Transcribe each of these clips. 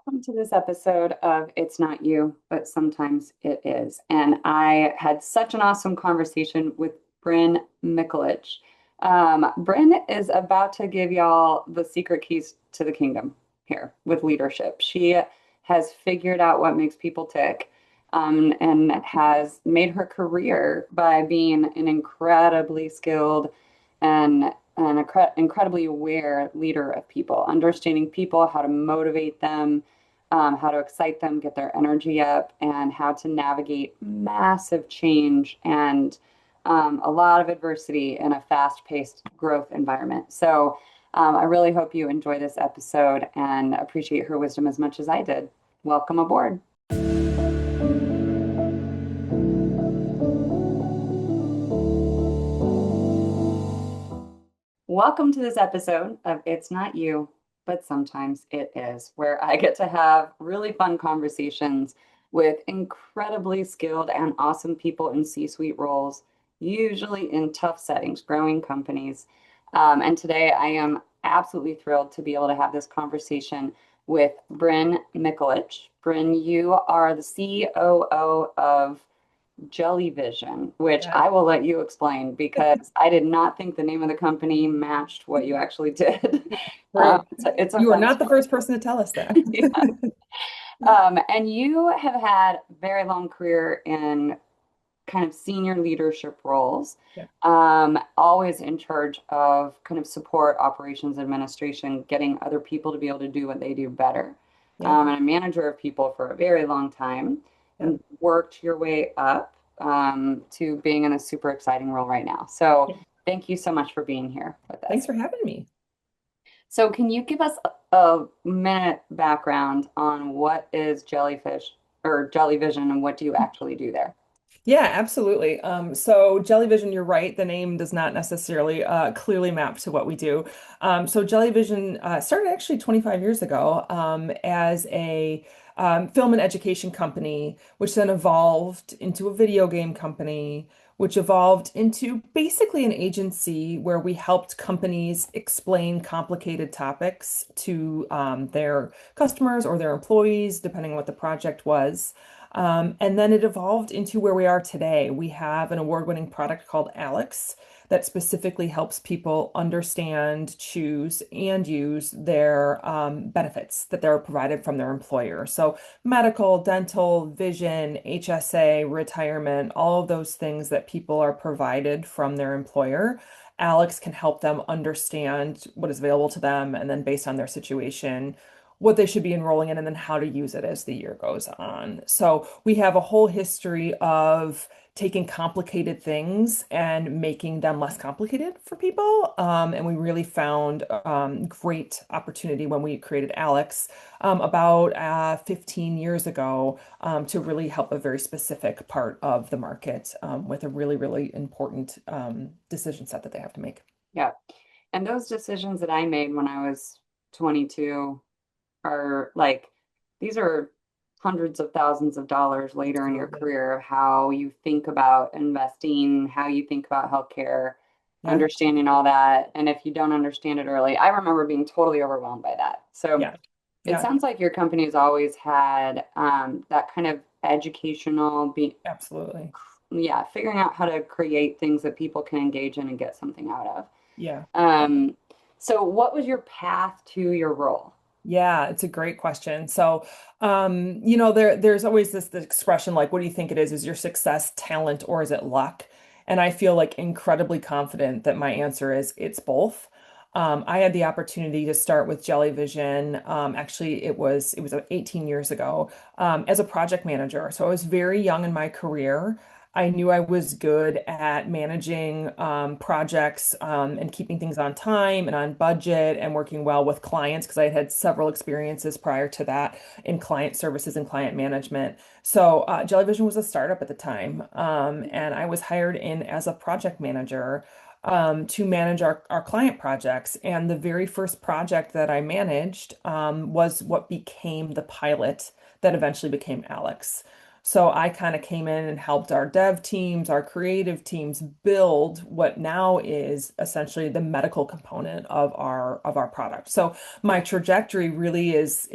Welcome to this episode of It's Not You, but Sometimes It Is. And I had such an awesome conversation with Brynn Michelich. Brynn is about to give y'all the secret keys to the kingdom here with leadership. She has figured out what makes people tick, and has made her career by being an incredibly skilled and incredibly aware leader of people, understanding people, how to motivate them, how to excite them, get their energy up, and how to navigate massive change and a lot of adversity in a fast-paced growth environment. So I really hope you enjoy this episode and appreciate her wisdom as much as I did. Welcome aboard. Welcome to this episode of It's Not You, but Sometimes It Is, where I get to have really fun conversations with incredibly skilled and awesome people in C-suite roles, usually in tough settings, growing companies. And today I am absolutely thrilled to be able to have this conversation with Brynn Michelich. Brynn, you are the COO of Jellyvision, which Yeah. I will let you explain because I did not think the name of the company matched what you actually did. Right. It's a You are fun not the story. first person to tell us that. Yeah. And you have had a very long career in kind of senior leadership roles, Yeah. always in charge of kind of support operations administration, getting other people to be able to do what they do better. Yeah. And a manager of people for a very long time, Yeah. and worked your way up to being in a super exciting role right now. So Yeah. thank you so much for being here with Thanks us. for having me. So can you give us a minute background on what is jellyfish or jellyvision and what do you actually do there? Yeah, absolutely. So Jellyvision, you're right. The name does not necessarily clearly map to what we do. So Jellyvision started actually 25 years ago as a film and education company, which then evolved into a video game company, which evolved into basically an agency where we helped companies explain complicated topics to their customers or their employees, depending on what the project was. And then it evolved into where we are today. We have an award-winning product called Alex that specifically helps people understand, choose, and use their benefits that they're provided from their employer. So medical, dental, vision, HSA, retirement, all of those things that people are provided from their employer. Alex can help them understand what is available to them, and then based on their situation, what they should be enrolling in, and then how to use it as the year goes on. So we have a whole history of taking complicated things and making them less complicated for people. And we really found great opportunity when we created Alex about 15 years ago to really help a very specific part of the market with a really, really important decision set that they have to make. Yeah. And those decisions that I made when I was 22 are like, these are hundreds of thousands of dollars later in your Absolutely. career of how you think about investing, how you think about healthcare, Yeah. understanding all that. And if you don't understand it early, I remember being totally overwhelmed by that. So Yeah. it Yeah. sounds like your company has always had that kind of educational, Absolutely. yeah, figuring out how to create things that people can engage in and get something out of. Yeah. Um, so what was your path to your role? Yeah, it's a great question. So, there's always this expression like, what do you think it is? Is your success talent or is it luck? And I feel like incredibly confident that my answer is it's both. I had the opportunity to start with Jellyvision. Actually, it was 18 years ago as a project manager. So I was very young in my career. I knew I was good at managing projects and keeping things on time and on budget and working well with clients because I had had several experiences prior to that in client services and client management. So Jellyvision was a startup at the time, and I was hired in as a project manager to manage our client projects. And the very first project that I managed was what became the pilot that eventually became Alex. So I kind of came in and helped our dev teams, our creative teams build what now is essentially the medical component of our product. So my trajectory really is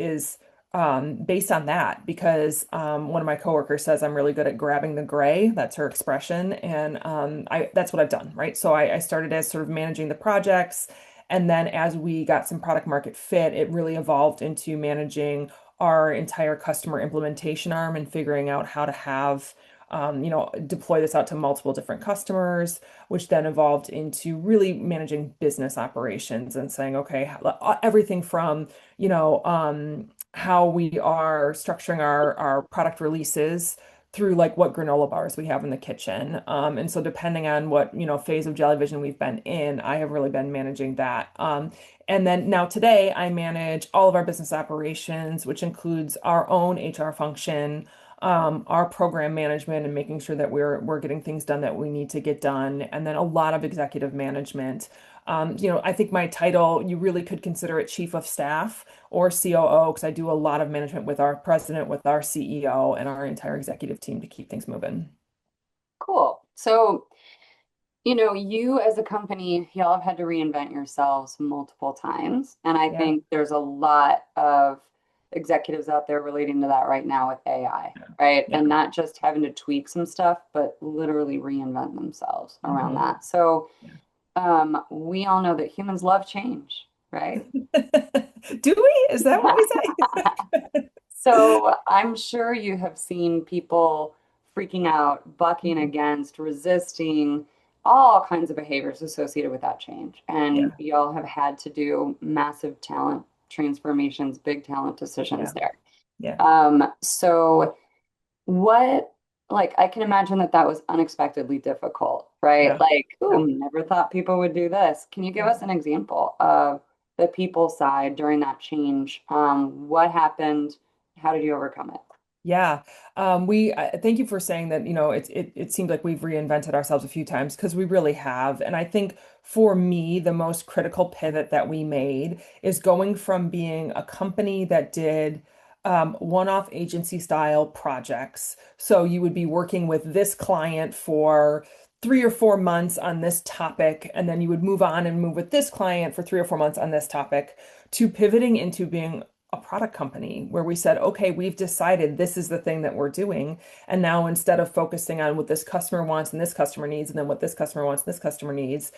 based on that because one of my coworkers says I'm really good at grabbing the gray. That's her expression, and that's what I've done, right? So I started as sort of managing the projects, and then as we got some product market fit, it really evolved into managing our entire customer implementation arm and figuring out how to have deploy this out to multiple different customers, which then evolved into really managing business operations and saying, okay, everything from, how we are structuring our product releases through like what granola bars we have in the kitchen. And so depending on what, phase of Jellyvision we've been in, I have really been managing that. And then now today I manage all of our business operations, which includes our own HR function, our program management and making sure that we're getting things done that we need to get done, and then a lot of executive management. I think my title, you really could consider it chief of staff or COO, because I do a lot of management with our president, with our CEO, and our entire executive team to keep things moving. Cool. So, you as a company, y'all have had to reinvent yourselves multiple times. And I Yeah, think there's a lot of executives out there relating to that right now with AI, right? yeah, And not just having to tweak some stuff, but literally reinvent themselves around hmm that. So, yeah. we all know that humans love change, right? Do we? Is that what we say? So I'm sure you have seen people freaking out, bucking Mhm. against, resisting all kinds of behaviors associated with that change. And Yeah, y'all have had to do massive talent transformations, big talent decisions yeah, there. yeah, So what, like, I can imagine that that was unexpectedly difficult, right? yeah, Like, yeah, ooh, never thought people would do this. Can you give yeah. us an example of the people side during that change? What happened? How did you overcome it? Yeah. We thank you for saying that, it seems like we've reinvented ourselves a few times because we really have. And I think for me, the most critical pivot that we made is going from being a company that did one-off agency style projects. So you would be working with this client for 3 or 4 months on this topic, and then you would move on and move with this client for 3 or 4 months on this topic, to pivoting into being a product company where we said, okay, we've decided this is the thing that we're doing. And now instead of focusing on what this customer wants and this customer needs, and then what this customer wants and this customer needs,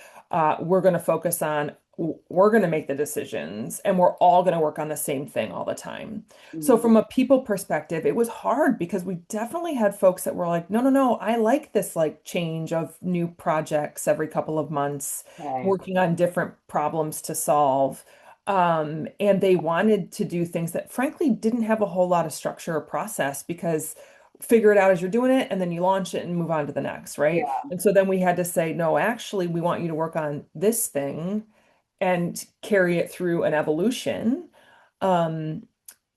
we're going to focus on, we're going to make the decisions and we're all going to work on the same thing all the time. So Mhm. from a people perspective, it was hard because we definitely had folks that were like, no, no, no, I like this like change of new projects every couple of months, Right. working on different problems to solve. And they wanted to do things that frankly didn't have a whole lot of structure or process because figure it out as you're doing it and then you launch it and move on to the next, right? Yeah. And so then we had to say, no, actually, we want you to work on this thing and carry it through an evolution. Um,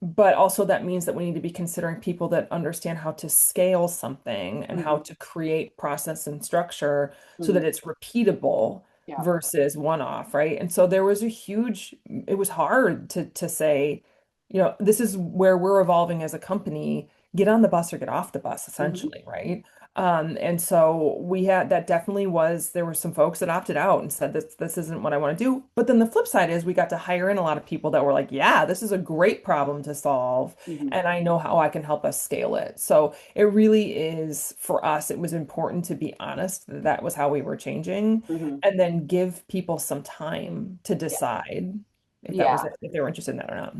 but also that means that we need to be considering people that understand how to scale something and how Mhm. to create process and structure so that Mhm. it's repeatable Yeah. versus one-off, right? And so there was it was hard to say, this is where we're evolving as a company. Get on the bus or get off the bus, Mhm. essentially, right? And so that definitely there were some folks that opted out and said this isn't what I want to do. But then the flip side is we got to hire in a lot of people that were like, yeah, this is a great problem to solve, Mhm. and I know how I can help us scale it. So it really is for us, it was important to be honest that that was how we were changing, Mhm. and then give people some time to Yeah. decide Yeah. if they were interested in that or not.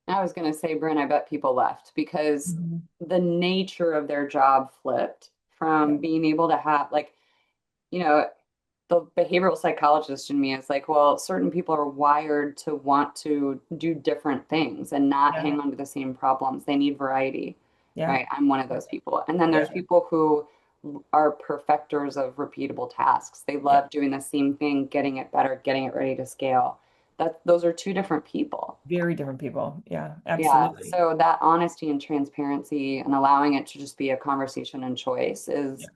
I was going to say, Bryn, I bet people left because Mhm. the nature of their job flipped from Yeah, being able to have, like, you know, the behavioral psychologist in me is like, well, certain people are wired to want to do different things and not yeah, hang on to the same problems. They need variety, yeah, right? I'm one of those people. And then there's yeah, people who are perfecters of repeatable tasks. They yeah. love doing the same thing, getting it better, getting it ready to scale. Those are two different people. Very different people. Yeah, Yeah, absolutely. so that honesty and transparency and allowing it to just be a conversation and choice Yeah. is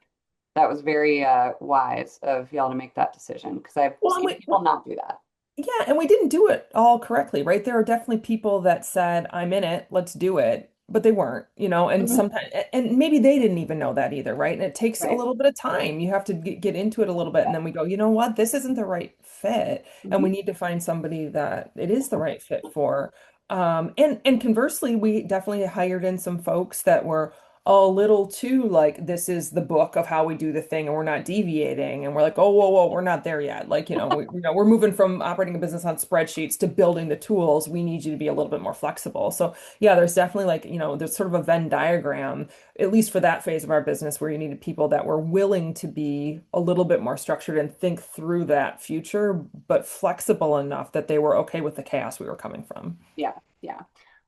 that was very wise of y'all to make that decision because I've Well, and seen people not do that. yeah, and we didn't do it all correctly, right? There are definitely people that said, I'm in it, let's do it, but they weren't, and Mhm. sometimes, and maybe they didn't even know that either, right? And it takes a Right. little bit of time. You have to get into it a little bit, and then we go, you know what? This isn't the right fit, and Mhm. we need to find somebody that it is the right fit for. And conversely, we definitely hired in some folks that were a little too like, this is the book of how we do the thing, and we're not deviating. And we're like, oh, whoa, whoa, we're not there yet. Like, we're moving from operating a business on spreadsheets to building the tools. We need you to be a little bit more flexible. So yeah, there's definitely like, there's sort of a Venn diagram, at least for that phase of our business, where you needed people that were willing to be a little bit more structured and think through that future, but flexible enough that they were okay with the chaos we were coming from. Yeah, yeah.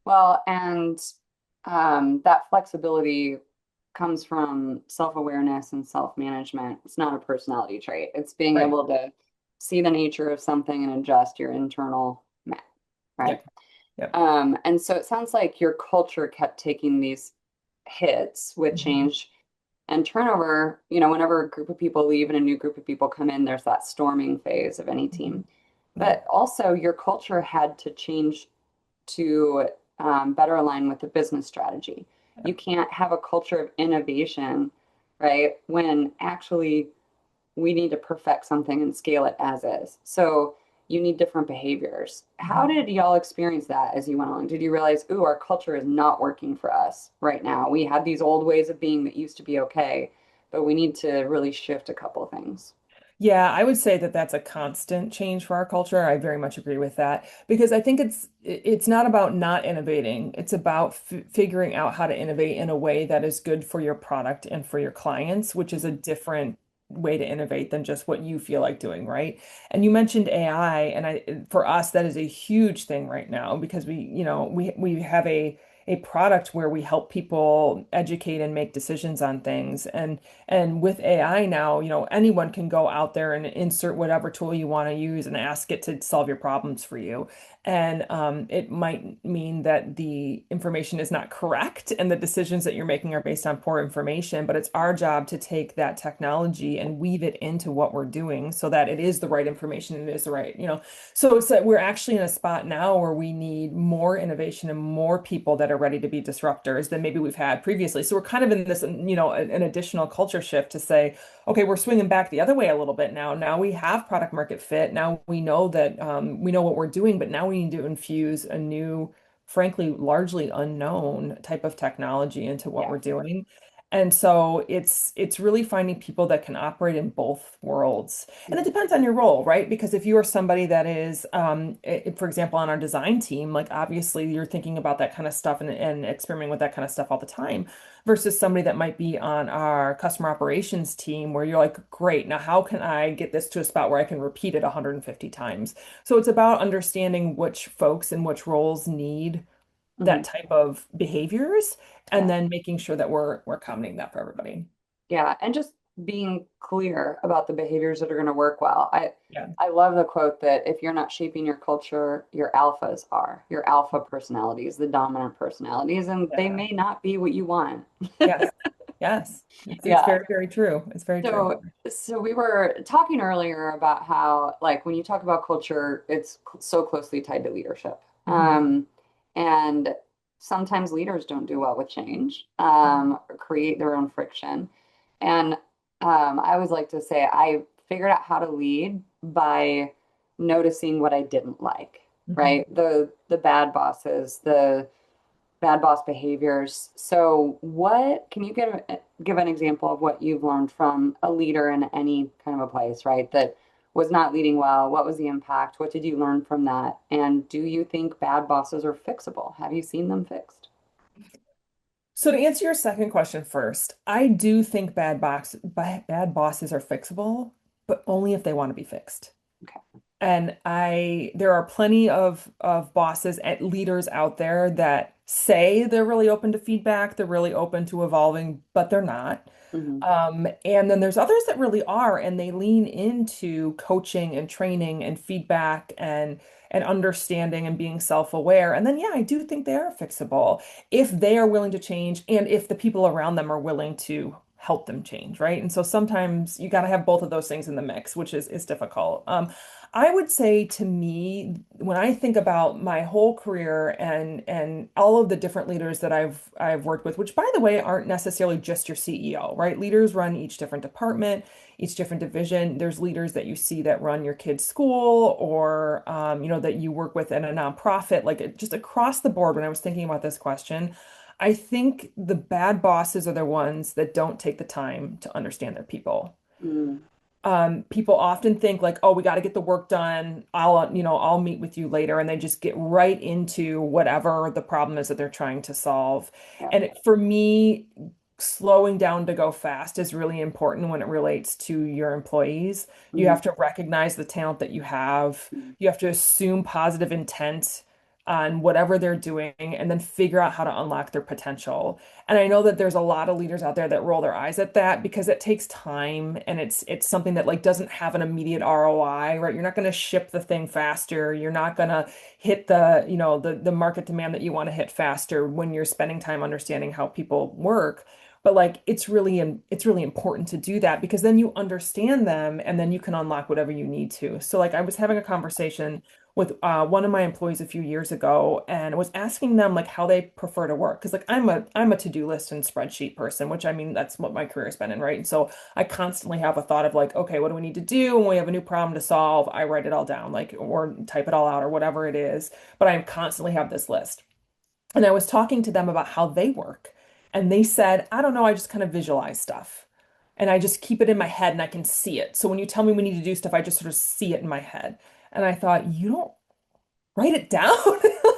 Well, and that flexibility comes from self-awareness and self-management. It's not a personality trait. It's being Right. able to see the nature of something and adjust your internal map, right? Yep. Yep. And so it sounds like your culture kept taking these hits with Mhm. change and turnover. Whenever a group of people leave and a new group of people come in, there's that storming phase of any Mhm. team. Yeah. But also, your culture had to change to better align with the business strategy. Yeah. You can't have a culture of innovation, right? When actually we need to perfect something and scale it as is. So you need different behaviors. How Mhm. did y'all experience that as you went along? Did you realize, ooh, our culture is not working for us right now? We had these old ways of being that used to be okay, but we need to really shift a couple of things. Yeah, I would say that that's a constant change for our culture. I very much agree with that because I think it's not about not innovating. It's about f figuring out how to innovate in a way that is good for your product and for your clients, which is a different way to innovate than just what you feel like doing, right? And you mentioned AI, and for us that is a huge thing right now because we have a product where we help people educate and make decisions on things. And with AI now, anyone can go out there and insert whatever tool you want to use and ask it to solve your problems for you. And it might mean that the information is not correct and the decisions that you're making are based on poor information, but it's our job to take that technology and weave it into what we're doing so that it is the right information and it is the right. So it's that we're actually in a spot now where we need more innovation and more people that are ready to be disruptors than maybe we've had previously. So we're kind of in this, an additional culture shift to say, okay, we're swinging back the other way a little bit now. Now we have product market fit. Now we know that we know what we're doing, but now we need to infuse a new, frankly, largely unknown type of technology into what Yeah. we're doing. And so it's really finding people that can operate in both worlds. And it Mhm. depends on your role, right? Because if you are somebody that is, for example, on our design team, like obviously you're thinking about that kind of stuff and experimenting with that kind of stuff all the time, versus somebody that might be on our customer operations team where you're like, great, now how can I get this to a spot where I can repeat it 150 times? So it's about understanding which folks and which roles need Mhm. that type of behaviors and Yeah. then making sure that we're accommodating that for everybody. Yeah, and just being clear about the behaviors that are going to work well. Yeah. I love the quote that if you're not shaping your culture, your alphas are. Your alpha personalities, the dominant personalities, and they Yeah. may not be what you want. Yes. Yes. It's Yeah. very, very true. It's very true. So we were talking earlier about how, like, when you talk about culture, it's so closely tied to leadership. Mhm. And sometimes leaders don't do well with change, or create their own friction. And I always like to say I figured out how to lead by noticing what I didn't like, Mhm. right? The bad bosses, the bad boss behaviors. So what can you give an example of what you've learned from a leader in any kind of a place, right? That was not leading well. What was the impact? What did you learn from that? And do you think bad bosses are fixable? Have you seen them fixed? So to answer your second question first, I do think bad bosses are fixable, but only if they want to be fixed. Okay. And there are plenty of bosses and leaders out there that say they're really open to feedback, they're really open to evolving, but they're not. Hmm. And then there's others that really are, and they lean into coaching and training and feedback and understanding and being self-aware. And then, yeah, I do think they are fixable if they are willing to change and if the people around them are willing to help them change, right? And so sometimes you got to have both of those things in the mix, which is difficult. I would say to me, when I think about my whole career and all of the different leaders that I've worked with, which by the way aren't necessarily just your CEO, right? Leaders run each different department, each different division. There's leaders that you see that run your kid's school or that you work with in a nonprofit, like just across the board. When I was thinking about this question, I think the bad bosses are the ones that don't take the time to understand their people. Mm, People often think like, oh, we got to get the work done. I'll meet with you later. And they just get right into whatever the problem is that they're trying to solve. yeah. And for me, slowing down to go fast is really important when it relates to your employees. You Mm, have to recognize the talent that you have. mm, You have to assume positive intent on whatever they're doing and then figure out how to unlock their potential. And I know that there's a lot of leaders out there that roll their eyes at that because it takes time and it's something that like doesn't have an immediate ROI, right? You're not going to ship the thing faster. You're not going to hit the market demand that you want to hit faster when you're spending time understanding how people work. But like it's really important to do that because then you understand them and then you can unlock whatever you need to. So like I was having a conversation with one of my employees a few years ago and was asking them like how they prefer to work because like I'm a to-do list and spreadsheet person, which I mean that's what my career has been in, right? And so I constantly have a thought of like, okay, what do we need to do when we have a new problem to solve? I write it all down, like or type it all out or whatever it is, but I constantly have this list. And I was talking to them about how they work, and they said, I don't know, I just kind of visualize stuff. And I just keep it in my head and I can see it. So when you tell me we need to do stuff, I just sort of see it in my head. And I thought, you don't write it down.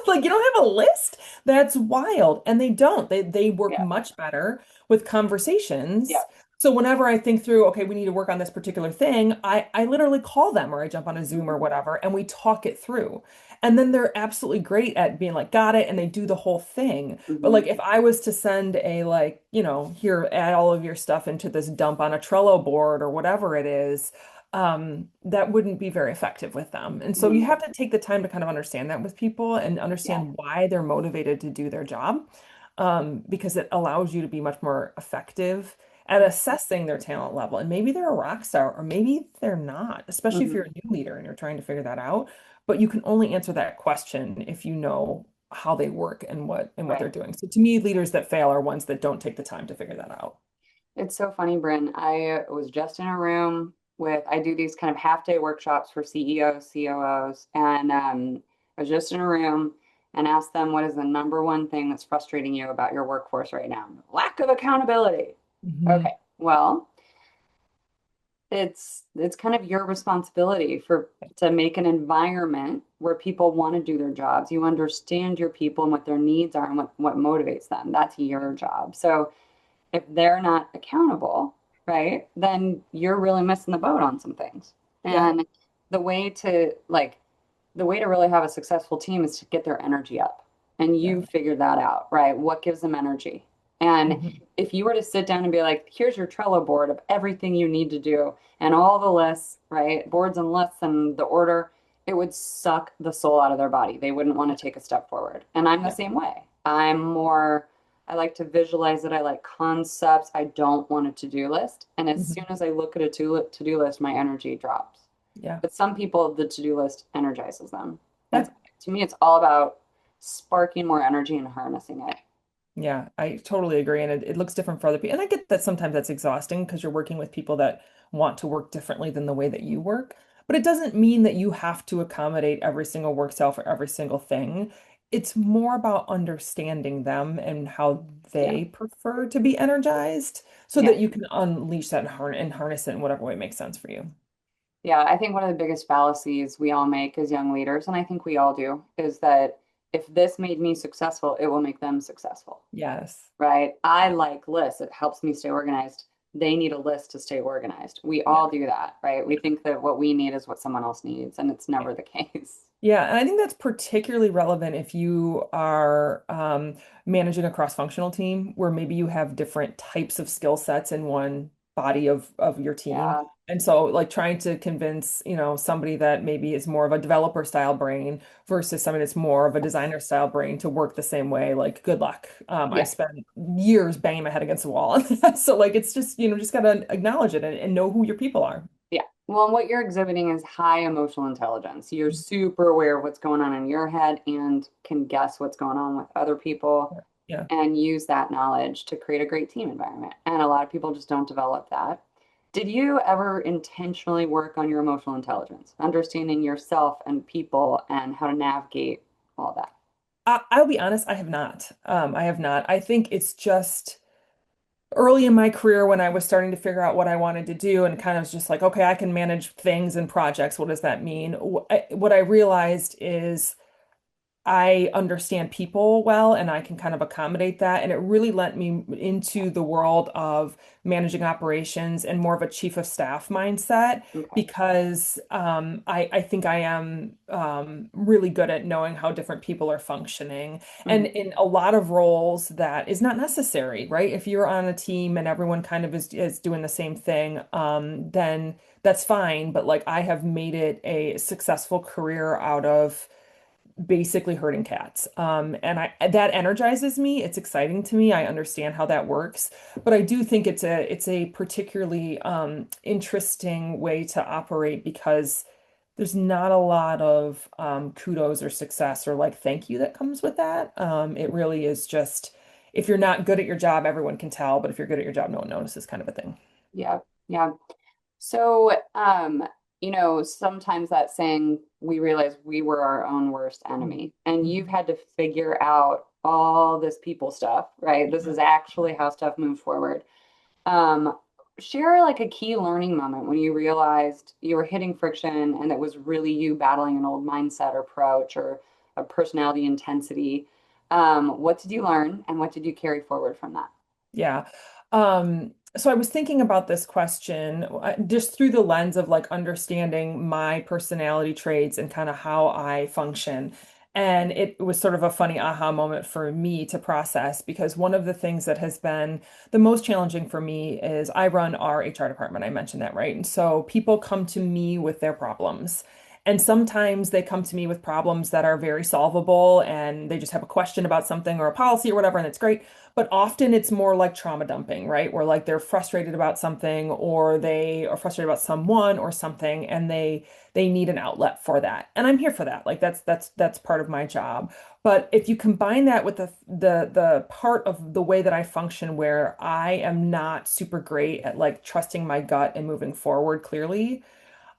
Like you don't have a list? That's wild. And they don't. They work yeah. much better with Yeah. conversations. So whenever I think through, okay, we need to work on this particular thing, I literally call them or I jump on a Zoom or Mhm. whatever and we talk it through. And then they're absolutely great at being like, got it, and they do the whole thing. But Mhm. like if I was to send a like, here, add all of your stuff into this dump on a Trello board or whatever it is, that wouldn't be very effective with them. And so you Mhm. have to take the time to kind of understand that with people and Yeah. understand why they're motivated to do their job, because it allows you to be much more effective at assessing their talent level. And maybe they're a rock star, or maybe they're not, especially if Mhm. you're a new leader and you're trying to figure that out. But you can only answer that question if you know how they work and what Right. they're doing. So to me, leaders that fail are ones that don't take the time to figure that out. It's so funny, Bryn. I was just in a room I do these kind of half-day workshops for CEOs, COOs, and I was just in a room and asked them what is the number one thing that's frustrating you about your workforce right now? Lack of accountability. Mhm. Okay, well, it's kind of your responsibility to make an environment where people want to do their jobs. You understand your people and what their needs are and what motivates them. That's your job. So if they're not accountable, right, then you're really missing the boat on some things. Yeah. And the way to like the way to really have a successful team is to get their energy up. And Yeah. you figure that out, right? What gives them energy? And Mhm. if you were to sit down and be like, here's your Trello board of everything you need to do and all the lists, right? Boards and lists and the order, it would suck the soul out of their body. They wouldn't want to take a step forward. And I'm the Yeah. same way. I like to visualize it. I like concepts. I don't want a to-do list. And as soon Mhm. as I look at a to-do list, my energy drops. Yeah. But some people, the to-do list energizes them. It's Yeah. to me, it's all about sparking more energy and harnessing it. Yeah, I totally agree. And it looks different for other people. And I get that sometimes that's exhausting because you're working with people that want to work differently than the way that you work. But it doesn't mean that you have to accommodate every single work style for every single thing. It's more about understanding them and how Yeah. they prefer to be energized so Yeah. that you can unleash that and harness it in whatever way makes sense for you. Yeah. I think one of the biggest fallacies we all make as young leaders, and I think we all do, is that if this made me successful, it will make them successful. Yes. Right? I like lists. It helps me stay organized. They need a list to stay organized. We Yeah. all do that, right? We think that what we need is what someone else needs, and it's never the case. Yeah, and I think that's particularly relevant if you are managing a cross-functional team where maybe you have different types of skill sets in one body of your team. Yeah. And so like trying to convince, somebody that maybe is more of a developer style brain versus somebody that's more of a designer style brain to work the same way, like good luck. I Yeah. spent years banging my head against the wall. So like it's just, just gotta acknowledge it and know who your people are. Yeah. Well, and what you're exhibiting is high emotional intelligence. You're super aware of what's going on in your head and can guess what's going on with other people Yeah. and use that knowledge to create a great team environment. And a lot of people just don't develop that. Did you ever intentionally work on your emotional intelligence, understanding yourself and people and how to navigate all that? I'll be honest, I have not. I have not. I think it's just early in my career when I was starting to figure out what I wanted to do and kind of was just like, okay, I can manage things and projects. What does that mean? What I realized is I understand people well and I can kind of accommodate that. And it really lent me into the world of managing operations and more of a chief of staff mindset Okay. because I think I am really good at knowing how different people are functioning. Mhm. And in a lot of roles, that is not necessary, right? If you're on a team and everyone kind of is doing the same thing, then that's fine. But like I have made it a successful career out of basically herding cats. And that energizes me. It's exciting to me. I understand how that works, but I do think it's a particularly interesting way to operate because there's not a lot of kudos or success or like thank you that comes with that. It really is just if you're not good at your job, everyone can tell, but if you're good at your job, no one notices kind of a thing. Yeah. Yeah. So, sometimes that saying we realize we were our own worst enemy, and you've Mhm. had to figure out all this people stuff, right? This is actually how stuff moves forward. Um, Share like a key learning moment when you realized you were hitting friction and it was really you battling an old mindset or approach or a personality intensity. What did you learn and what did you carry forward from that? Yeah. So I was thinking about this question just through the lens of like understanding my personality traits and kind of how I function. And it was sort of a funny aha moment for me to process because one of the things that has been the most challenging for me is I run our HR department. I mentioned that, right? And so people come to me with their problems. And sometimes they come to me with problems that are very solvable and they just have a question about something or a policy or whatever, and it's great. But often it's more like trauma dumping, right? Where like they're frustrated about something or they are frustrated about someone or something and they need an outlet for that. And I'm here for that. Like that's part of my job. But if you combine that with the part of the way that I function where I am not super great at like trusting my gut and moving forward clearly,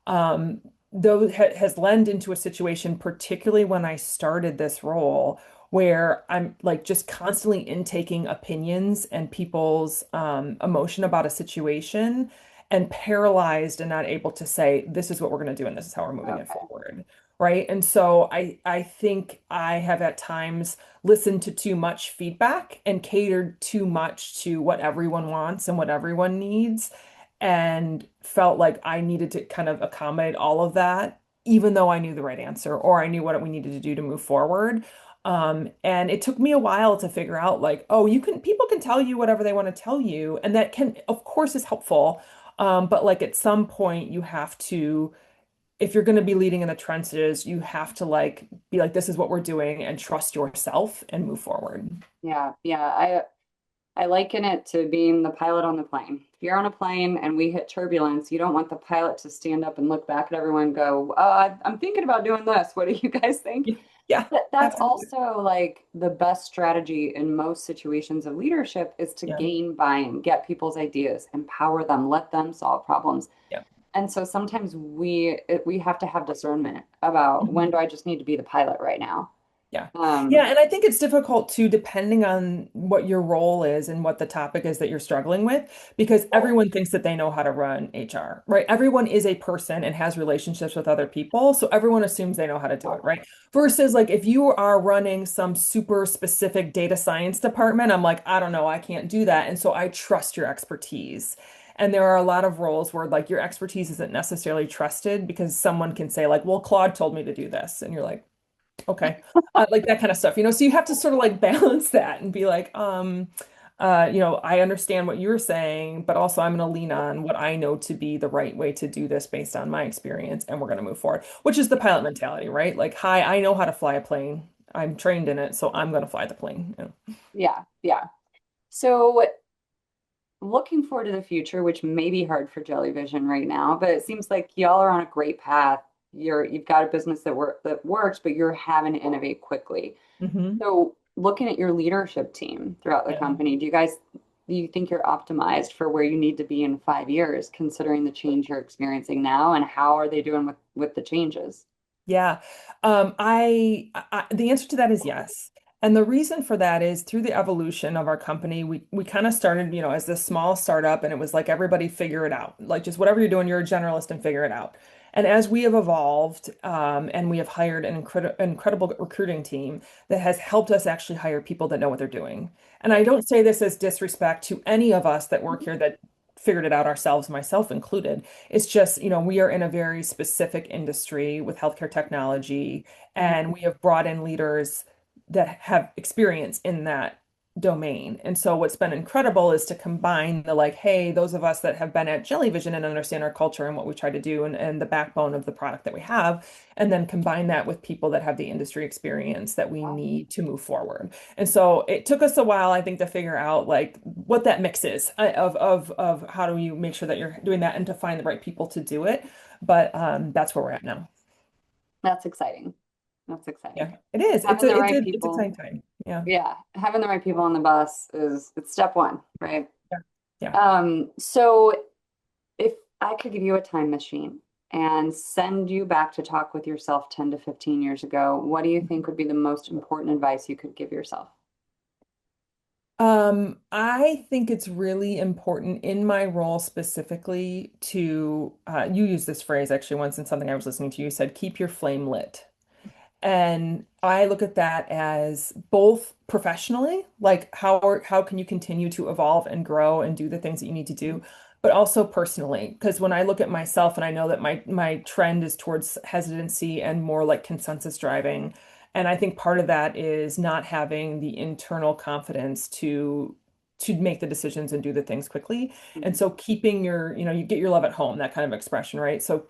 um, though has led into a situation, particularly when I started this role, where I'm like just constantly intaking opinions and people's emotion about a situation and paralyzed and not able to say, this is what we're going to do and this is how we're moving it Okay. forward. Right. And so I think I have at times listened to too much feedback and catered too much to what everyone wants and what everyone needs and felt like I needed to kind of accommodate all of that, even though I knew the right answer or I knew what we needed to do to move forward. And it took me a while to figure out like, oh, people can tell you whatever they want to tell you, and that can, of course, is helpful. But like at some point you have to, if you're going to be leading in the trenches, you have to like be like, this is what we're doing and trust yourself and move forward. Yeah, yeah. I liken it to being the pilot on the plane. If you're on a plane and we hit turbulence, you don't want the pilot to stand up and look back at everyone and go, I'm thinking about doing this. What do you guys think? Yeah, But that's absolutely. also like the best strategy in most situations of leadership is to Yeah. gain buy-in, get people's ideas, empower them, let them solve problems. Yeah. And so sometimes we have to have discernment about when do Mhm. I just need to be the pilot right now. Yeah. Um, Yeah. And I think it's difficult too, depending on what your role is and what the topic is that you're struggling with, because everyone thinks that they know how to run HR, right? Everyone is a person and has relationships with other people. So everyone assumes they know how to do it, right? Versus like if you are running some super specific data science department, I'm like, I don't know, I can't do that. And so I trust your expertise. And there are a lot of roles where like your expertise isn't necessarily trusted because someone can say like, well, Claude told me to do this. And you're like, okay. Like that kind of stuff, so you have to sort of like balance that and be like, I understand what you're saying, but also I'm going to lean on what I know to be the right way to do this based on my experience, and we're going to move forward, which is the pilot mentality, right? Like, hi, I know how to fly a plane. I'm trained in it, so I'm going to fly the plane. Yeah, yeah. So looking forward to the future, which may be hard for Jellyvision right now, but it seems like y'all are on a great path. You've got a business that works, but you're having to innovate quickly. Hmm. So looking at your leadership team throughout the Yeah. company, do you think you're optimized for where you need to be in 5 years, considering the change you're experiencing now, and how are they doing with the changes? Yeah. The answer to that is yes. And the reason for that is through the evolution of our company, we kind of started, as this small startup, and it was like everybody figure it out. Like just whatever you're doing, you're a generalist and figure it out. And as we have evolved, and we have hired an incredible recruiting team that has helped us actually hire people that know what they're doing. And I don't say this as disrespect to any of us that work here that figured it out ourselves, myself included. It's just, we are in a very specific industry with healthcare technology, Mhm. and we have brought in leaders that have experience in that domain. And so what's been incredible is to combine the like, hey, those of us that have been at Jellyvision and understand our culture and what we try to do and the backbone of the product that we have, and then combine that with people that have the industry experience that we need to move forward. And so it took us a while, I think, to figure out like what that mix is of how do you make sure that you're doing that and to find the right people to do it. But that's where we're at now. That's exciting. That's exciting. Yeah, it is. It's Having a the it's right a it's people, exciting time. Yeah. yeah, having the right people on the bus it's step one, right? Yeah. Yeah. So if I could give you a time machine and send you back to talk with yourself 10 to 15 years ago, what do you think would be the most important advice you could give yourself? I think it's really important in my role specifically to, you used this phrase actually once in something I was listening to. You said, keep your flame lit. And I look at that as both professionally, like how can you continue to evolve and grow and do the things that you need to do, but also personally, because when I look at myself and I know that my trend is towards hesitancy and more like consensus driving, and I think part of that is not having the internal confidence to make the decisions and do the things quickly. And Mhm. so keeping you get your love at home, that kind of expression, right? So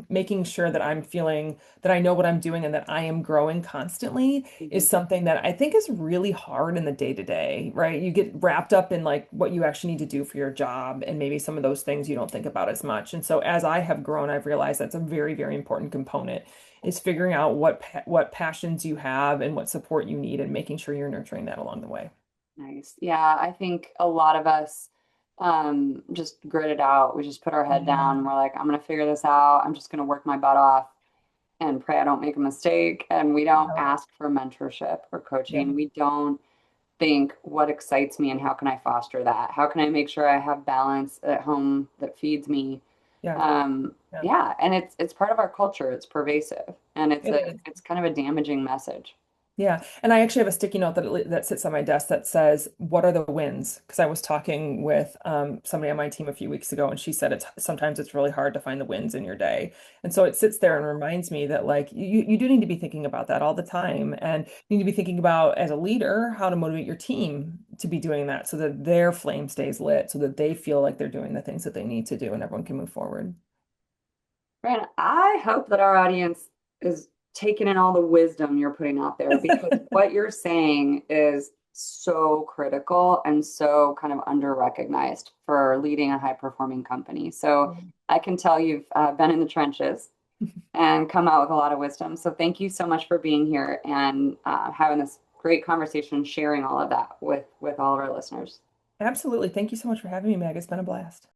making sure that I'm feeling that I know what I'm doing and that I am growing constantly Mhm. is something that I think is really hard in the day to day, right? You get wrapped up in like what you actually need to do for your job and maybe some of those things you don't think about as much. And so as I have grown, I've realized that's a very, very important component is figuring out what passions you have and what support you need and making sure you're nurturing that along the way. Nice. Yeah, I think a lot of us just grit it out. We just put our head down and Yeah. we're like, I'm gonna figure this out. I'm just gonna work my butt off and pray I don't make a mistake. And we don't Yeah. ask for mentorship or Yeah. coaching. We don't think what excites me and how can I foster that? How can I make sure I have balance at home that feeds me? Yeah. Yeah. Yeah, and it's part of our culture. It's pervasive, and It is. it's kind of a damaging message. Yeah, and I actually have a sticky note that sits on my desk that says, "What are the wins?" Because I was talking with somebody on my team a few weeks ago, and she said sometimes it's really hard to find the wins in your day, and so it sits there and reminds me that like you do need to be thinking about that all the time, and you need to be thinking about as a leader how to motivate your team to be doing that so that their flame stays lit, so that they feel like they're doing the things that they need to do, and everyone can move forward. Brandon, I hope that our audience is taking in all the wisdom you're putting out there because what you're saying is so critical and so kind of under recognized for leading a high performing company. So I can tell you've been in the trenches and come out with a lot of wisdom. So thank you so much for being here and having this great conversation, sharing all of that with all of our listeners. Absolutely. Thank you so much for having me, Meg. It's been a blast.